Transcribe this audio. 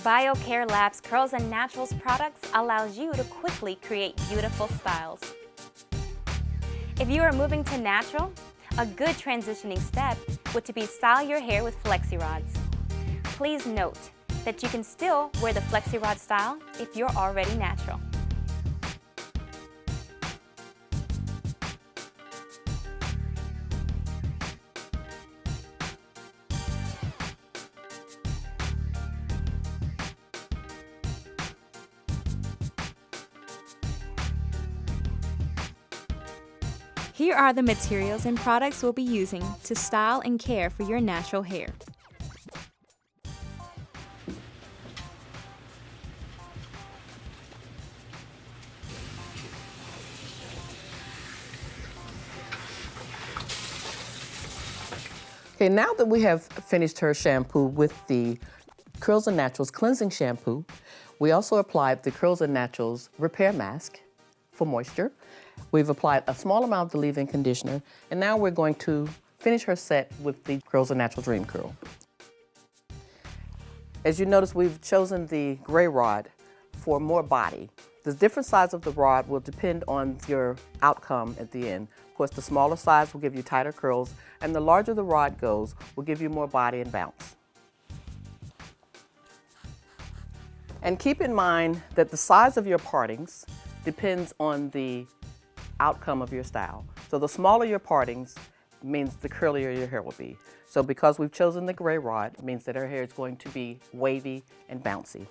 BioCare Labs Curls and Naturals products allows you to quickly create beautiful styles. If you are moving to natural, a good transitioning step would be style your hair with flexi rods. Please note that you can still wear the flexi rod style if you're already natural. Here are the materials and products we'll be using to style and care for your natural hair. Okay, now that we have finished her shampoo with the Curls and Naturals Cleansing Shampoo, we also applied the Curls and Naturals Repair Mask for moisture. We've applied a small amount of the leave-in conditioner, and now we're going to finish her set with the Curls and Natural Dream Curl. As you notice, we've chosen the gray rod for more body. The different size of the rod will depend on your outcome at the end. Of course, the smaller size will give you tighter curls, and the larger the rod goes will give you more body and bounce. And keep in mind that the size of your partings depends on the outcome of your style. So the smaller your partings means the curlier your hair will be. So because we've chosen the gray rod, it means that her hair is going to be wavy and bouncy.